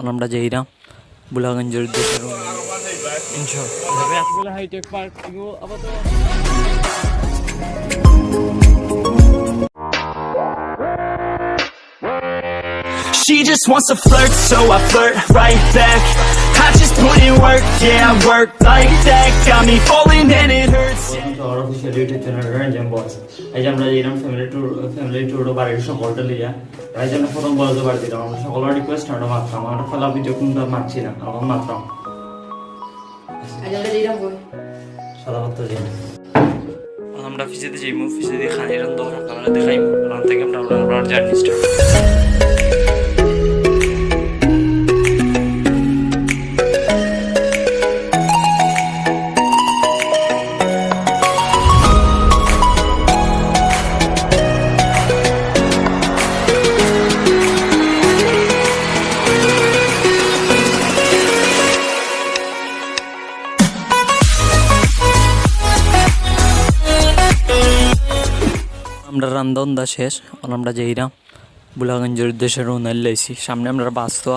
আমরা যাইরাম বুলাগঞ্জের উদ্দেশ্যে ইনশাআল্লাহ হাইটেক পার্ক আপাতত She just wants to flirt, so I flirt right back. I just put in work, yeah, I work like that. Got me falling and it hurts. Welcome to our official YouTube channel RenZem boys. আজ আমরা যেরাম family tour বাড়ির সকলটা লিয়া আজ আমরা প্রথম বলতে পারছি না আমরা সকলের রিকোয়েস্ট আমরা মাত্রাম আমরা ফলা ভিডিও কোনটা মারছি না আমরা মাত্রাম আজ আমরা যেরাম বই সাদা পাত্র যে আমরা ফিসেতে যাইমু ফিসেতে খানির দর আপনারা দেখাইমু রান থেকে আমরা জার্নি স্টার্ট আমরা রান্ধা শেষ আমরা যাইরাম বুলাগঞ্জের উদ্দেশ্যে রওনা লাইছি সামনে আমরা বাস তো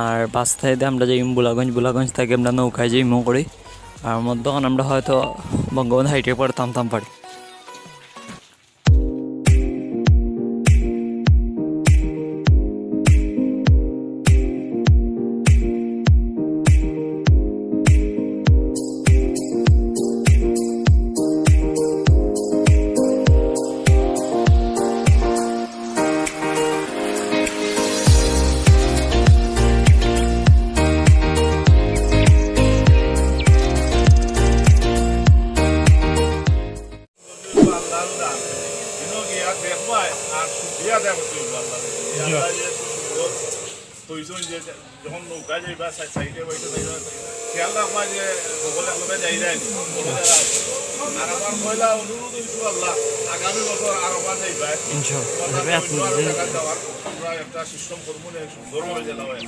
আর বাস থেকে আমরা যাই বুলাগঞ্জ থেকে আমরা নৌকায় যাই করি আর মধ্যখানে আমরা হয়তো বঙ্গবন্ধু হাইটে পরে থামতাম পারি যখন নৌকা যাইবা সাইডে বাইতে যাইবা খেয়াল রাখবা যে সকলে একলগে যাই যায়নি আর আমার মহিলা অনুরোধ হইতো আল্লাহ আগামী বছর আরবার যাইবা যাওয়ার আমরা একটা সিস্টেম করবো সুন্দরভাবে জেলা হয়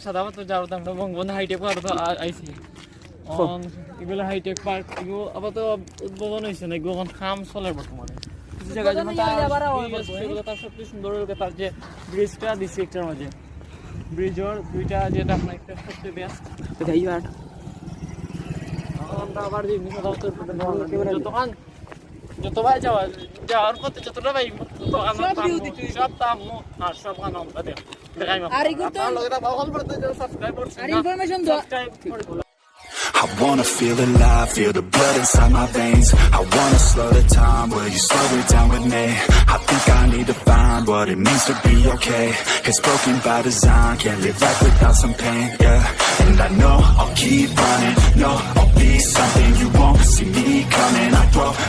সাদা পাত্র যাওয়ার আমরা বঙ্গবন্ধু হাইটেক পার্ক আইছি এগুলো হাইটেক পার্ক এগুলো আপাতত উদ্বোধন হয়েছে না এগুলো কাম চলে বর্তমানে কিছু জায়গায় তার সবচেয়ে সুন্দর তার যে ব্রিজটা দিচ্ছে একটার মাঝে ব্রিজের দুইটা যেটা আপনার একটা সবচেয়ে বেস্ট আমরা আবার যতক্ষণ যতবার যাওয়ার পথে যতটা পাই সব দাম আর সব আনন্দ দেখ I wanna feel alive, feel the blood inside my veins. I wanna slow the time, will you slow it down with me? I think I need to find what it means to be okay. It's broken by design, can't live life without some pain, yeah. And I know I'll keep running, no, I'll be something you won't see me coming.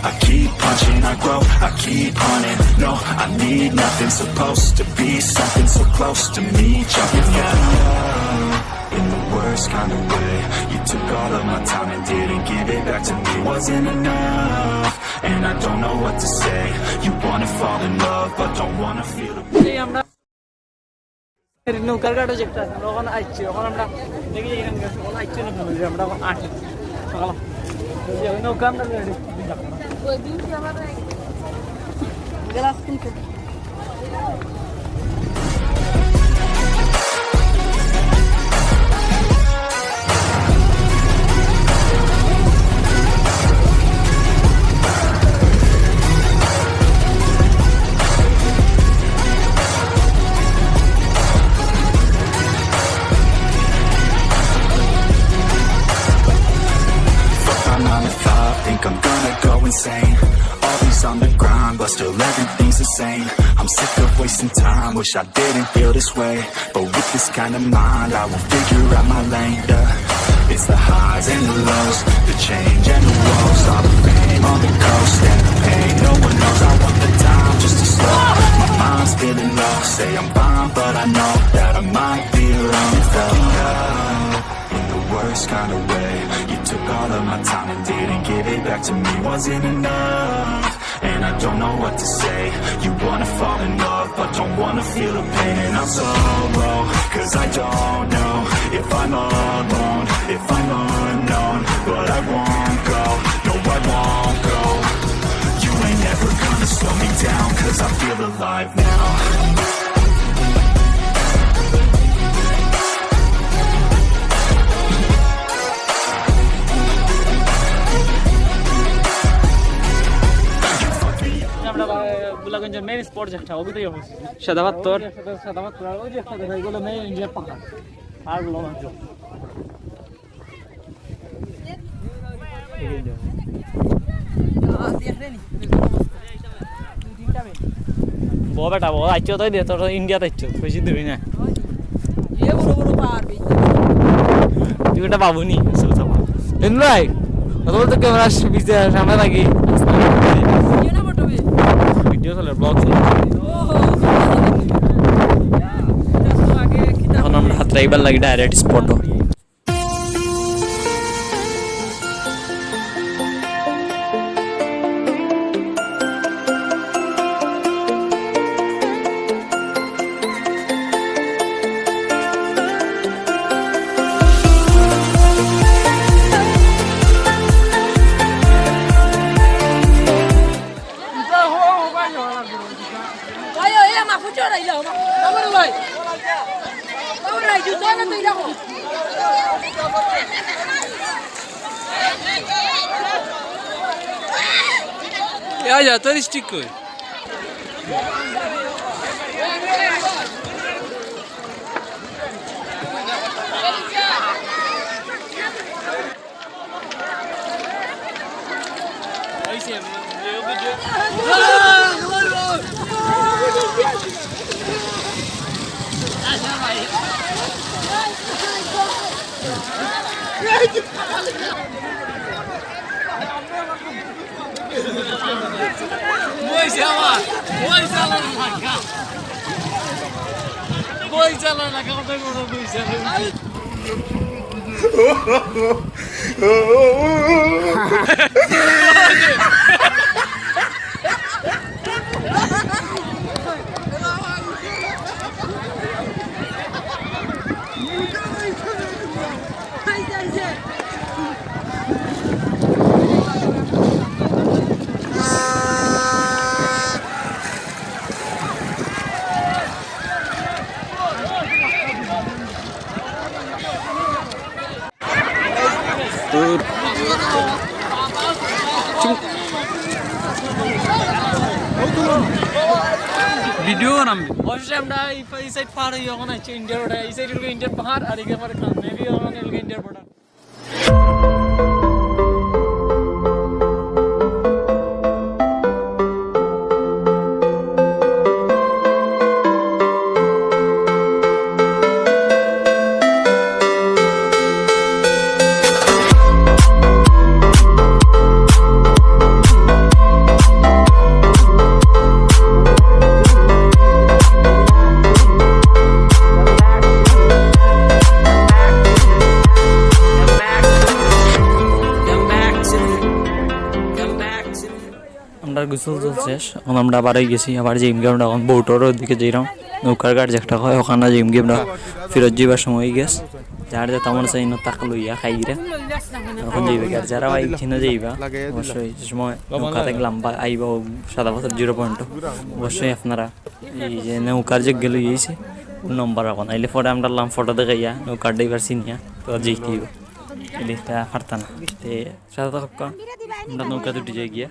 I keep punching, I grow, I keep hunting. No, I need nothing, supposed to be something so close to me. Jumping out in the world worst kind of way. You took all of my time and didn't give it back to me. Wasn't enough, and I don't know what to say. You wanna fall in love, but don't wanna feel the এই আমরা নৌকার ঘাটে যেটা আছে আমরা ওখানে আসছি, ওখানে আমরা দেখি এখানে গেছি, ওখানে আসছি না ফ্যামিলি, আমরা এখন আসি সকাল নৌকা আমরা গ্লাস কিনতে I'm gonna go insane. Always on the grind, but still everything's the same. I'm sick of wasting time, wish I didn't feel this way. But with this kind of mind, I will figure out my lane. It's the highs and the lows, the change and the woes. All the fame on the coast and the pain, no one knows. I want the time just to slow. My mind's feeling low, say I'm fine, but I know that I might be alone. Fucking up in the worst kind of way. You took all of my time and didn't give it back to me. Wasn't enough, and I don't know what to say. You wanna fall in love, but don't wanna feel the pain. And I'm solo, cause I don't know if I'm alone, if I'm unknown. But I won't go, no I won't go. You ain't never gonna slow me down, cause I feel alive now. বুলাগঞ্জের main spot যেটা ওগুলোই অবস্থিত সাদাপাত্তর সাদাপাত্তর ওই যে একটা দেখা এগুলো main ইন্ডিয়ার পাহাড় পাহাড়গুলো অঞ্চল বউ বেটা বউ আইছো তাই দে তোর ইন্ডিয়াতে আইছো বেশি দূরই না এ বড় বড় পাহাড় তুই এটা বাবুনি ভাই কত বলতো ক্যামেরা সামনে লাগি ভিডিও চলে ব্লগ চলে এখন আমরা হাতরাইবার লাগি ডাইরেক্ট স্পটও যা তোর স্টিক কই ভিডিও বানাম অবশ্যই আমরা এই সাইড পাহাড় হই ওখানে আছে ইন্ডিয়ার ওটা এই সাইড হলো ইন্ডিয়ার পাহাড় আর এদিকে পরে খান মেবি ওখানে হলো ইন্ডিয়ার বর্ডার গোসল শেষ, এখন আমরা আবার গেছি আবার জিম গেম এখন বউটোর ওদিকে যাইলাম নৌকার গাড়ি একটা হয় ওখানে জিম গেম ফেরত যাবার সময় গেছ যার যে তেমন চাই না তাকে লইয়া খাইরা এখন যাইবে আর যারা বাইক কিনে যাইবা অবশ্যই যে সময় নৌকা দেখলাম বা আইবা সাদা বছর 0 পয়েন্ট অবশ্যই আপনারা এই যে নৌকার যে গেলে গিয়েছে নম্বর এখন আইলে পরে আমরা লাম ফটো দেখাইয়া নৌকার ড্রাইভার চিনিয়া তো যেতে হইব এলিটা পারতা না তে সাদা থাকা আমরা নৌকা দুটি যাই গিয়া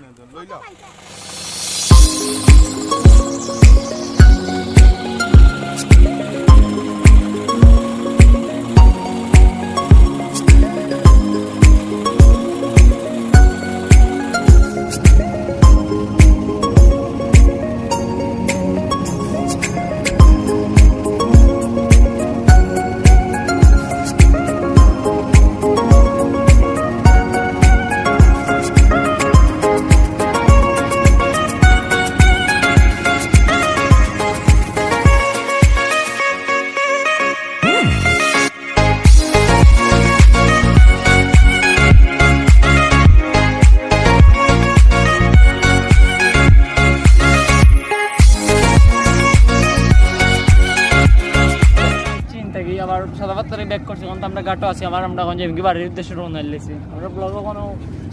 আবার সাদা পাত্রে ব্যাক করছি কারণ আমরা ঘাটও আছি আবার আমরা এখন যে বাড়ির উদ্দেশ্যে রওনা দিয়েছি আমরা ব্লগ ওখানে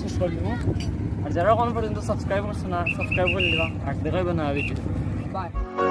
শেষ করে দিব আর যারা এখন পর্যন্ত সাবস্ক্রাইব করছে না সাবস্ক্রাইব করে দিবা আর দেখাইবে না ভিডিও বাই।